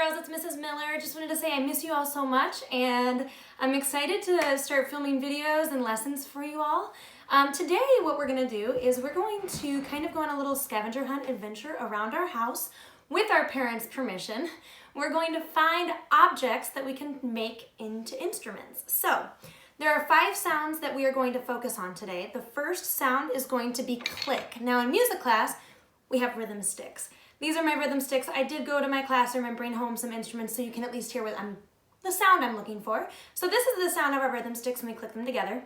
girls, it's Mrs. Miller. Just wanted to say I miss you all so much, and I'm excited to start filming videos and lessons for you all. Today what we're going to do is we're going to kind of go on a little scavenger hunt adventure around our house with our parents' permission. We're going to find objects that we can make into instruments. So there are 5 sounds that we are going to focus on today. The first sound is going to be click. Now in music class, we have rhythm sticks. These are my rhythm sticks. I did go to my classroom and bring home some instruments so you can at least hear the sound I'm looking for. So this is the sound of our rhythm sticks when we click them together.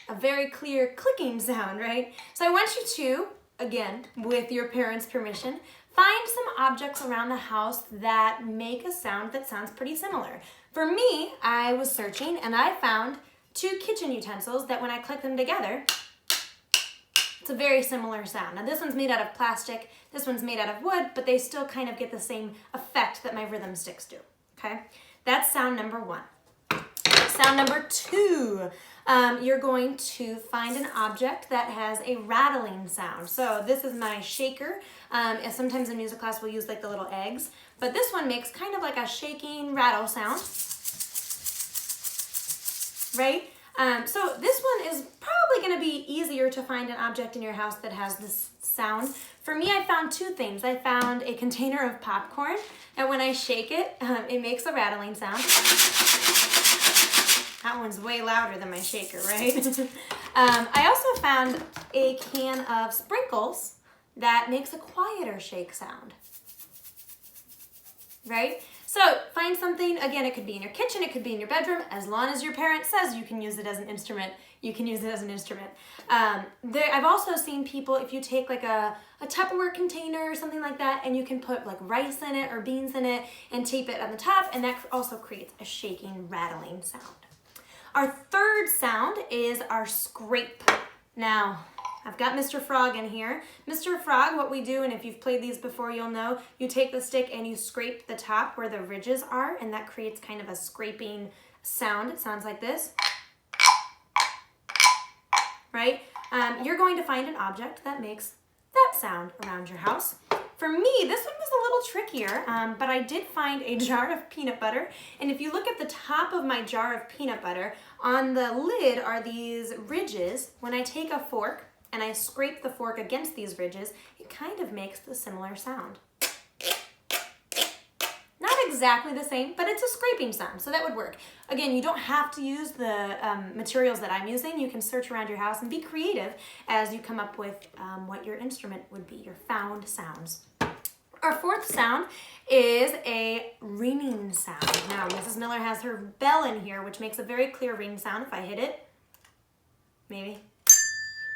A very clear clicking sound, right? So I want you to, again, with your parents' permission, find some objects around the house that make a sound that sounds pretty similar. For me, I was searching and I found 2 kitchen utensils that when I click them together, it's a very similar sound. Now this one's made out of plastic, this one's made out of wood, but they still kind of get the same effect that my rhythm sticks do, okay? That's sound number 1. Sound number 2, you're going to find an object that has a rattling sound. So this is my shaker. Sometimes in music class we'll use like the little eggs, but this one makes kind of like a shaking rattle sound, right? So this one is probably going to be easier to find an object in your house that has this sound. For me, I found 2 things. I found a container of popcorn, and when I shake it, it makes a rattling sound. That one's way louder than my shaker, right? I also found a can of sprinkles that makes a quieter shake sound, right? So find something, again, it could be in your kitchen, it could be in your bedroom. As long as your parent says you can use it as an instrument, you can use it as an instrument. I've also seen people, if you take like a Tupperware container or something like that, and you can put like rice in it or beans in it and tape it on the top, and that also creates a shaking, rattling sound. Our third sound is our scrape. Now, I've got Mr. Frog in here. Mr. Frog, what we do, and if you've played these before, you'll know, you take the stick and you scrape the top where the ridges are, and that creates kind of a scraping sound. It sounds like this, right? You're going to find an object that makes that sound around your house. For me, this one was a little trickier, but I did find a jar of peanut butter, and if you look at the top of my jar of peanut butter, on the lid are these ridges. When I take a fork and I scrape the fork against these ridges, it kind of makes the similar sound. Not exactly the same, but it's a scraping sound, so that would work. Again, you don't have to use the materials that I'm using. You can search around your house and be creative as you come up with what your instrument would be, your found sounds. Our fourth sound is a ringing sound. Now, Mrs. Miller has her bell in here, which makes a very clear ring sound if I hit it. Maybe.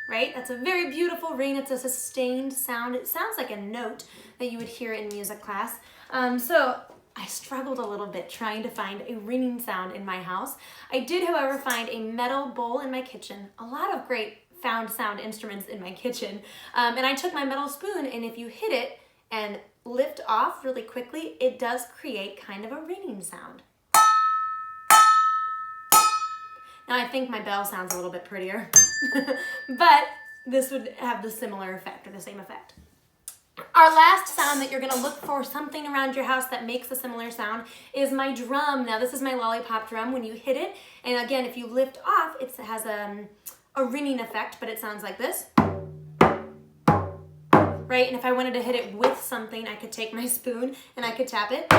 Right? That's a very beautiful ring. It's a sustained sound. It sounds like a note that you would hear in music class. So I struggled a little bit trying to find a ringing sound in my house. I did, however, find a metal bowl in my kitchen. A lot of great found sound instruments in my kitchen. And I took my metal spoon, and if you hit it and lift off really quickly, it does create kind of a ringing sound. Now I think my bell sounds a little bit prettier, but this would have the similar effect or the same effect. Our last sound that you're gonna look for something around your house that makes a similar sound is my drum. Now this is my lollipop drum. When you hit it, and again, if you lift off, it has a ringing effect, but it sounds like this. Right, and if I wanted to hit it with something, I could take my spoon and I could tap it.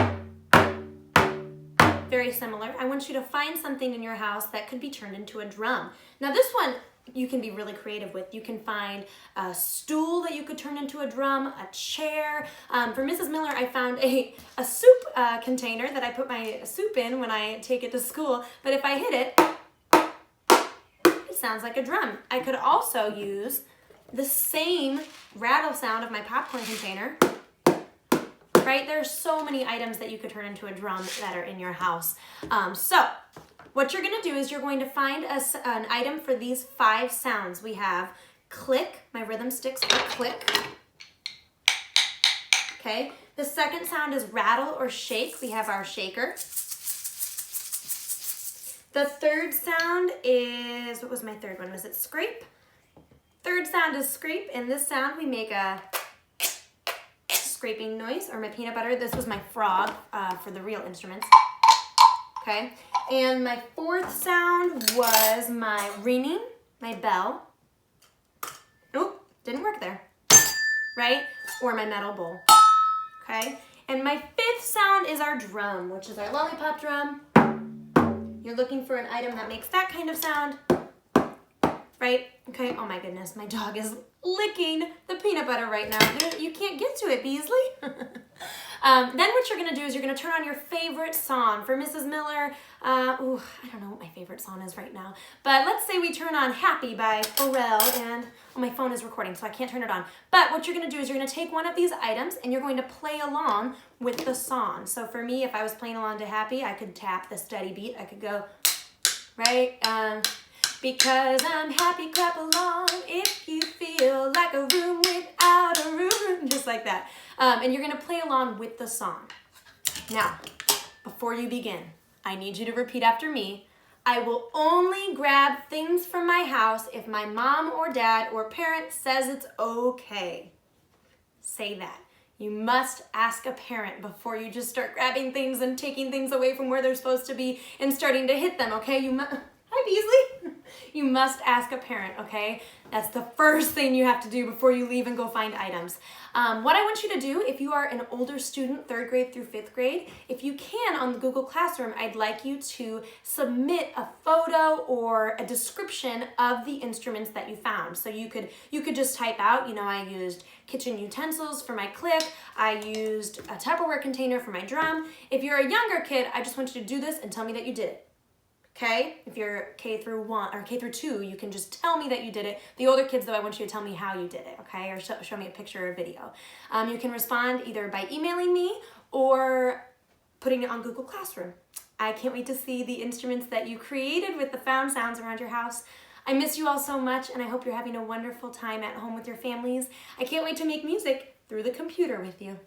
Very similar. I want you to find something in your house that could be turned into a drum. Now this one, you can be really creative with. You can find a stool that you could turn into a drum, a chair. For Mrs. Miller, I found a soup container that I put my soup in when I take it to school, but if I hit it, it sounds like a drum. I could also use the same rattle sound of my popcorn container, right? There's so many items that you could turn into a drum that are in your house. So what you're gonna do is you're going to find an item for these 5 sounds. We have click, my rhythm sticks for click. Okay, the second sound is rattle or shake. We have our shaker. The third sound is, what was my third one? Was it scrape? Third sound is scrape, and this sound we make a scraping noise or my peanut butter. This was my frog for the real instruments. Okay, and my fourth sound was my ringing, my bell. Oop, didn't work there, right? Or my metal bowl, okay? And my fifth sound is our drum, which is our lollipop drum. You're looking for an item that makes that kind of sound, right? Okay, oh my goodness, my dog is licking the peanut butter right now. You can't get to it, Beasley. Then what you're gonna do is you're gonna turn on your favorite song. For Mrs. Miller, I don't know what my favorite song is right now, but let's say we turn on Happy by Pharrell, and my phone is recording, so I can't turn it on. But what you're gonna do is you're gonna take one of these items and you're going to play along with the song. So for me, if I was playing along to Happy, I could tap the steady beat. I could go, right? Because I'm happy, clap along if you feel like a room without a roof, just like that. And you're gonna play along with the song. Now, before you begin, I need you to repeat after me. I will only grab things from my house if my mom or dad or parent says it's okay. Say that. You must ask a parent before you just start grabbing things and taking things away from where they're supposed to be and starting to hit them, okay? Hi, Beasley. You must ask a parent, okay? That's the first thing you have to do before you leave and go find items. What I want you to do, if you are an older student, 3rd grade through 5th grade, if you can on the Google Classroom, I'd like you to submit a photo or a description of the instruments that you found. So you could just type out, I used kitchen utensils for my click, I used a Tupperware container for my drum. If you're a younger kid, I just want you to do this and tell me that you did it. Okay, if you're K through 1 or K through 2, you can just tell me that you did it. The older kids, though, I want you to tell me how you did it, okay, or show me a picture or a video. You can respond either by emailing me or putting it on Google Classroom. I can't wait to see the instruments that you created with the found sounds around your house. I miss you all so much, and I hope you're having a wonderful time at home with your families. I can't wait to make music through the computer with you.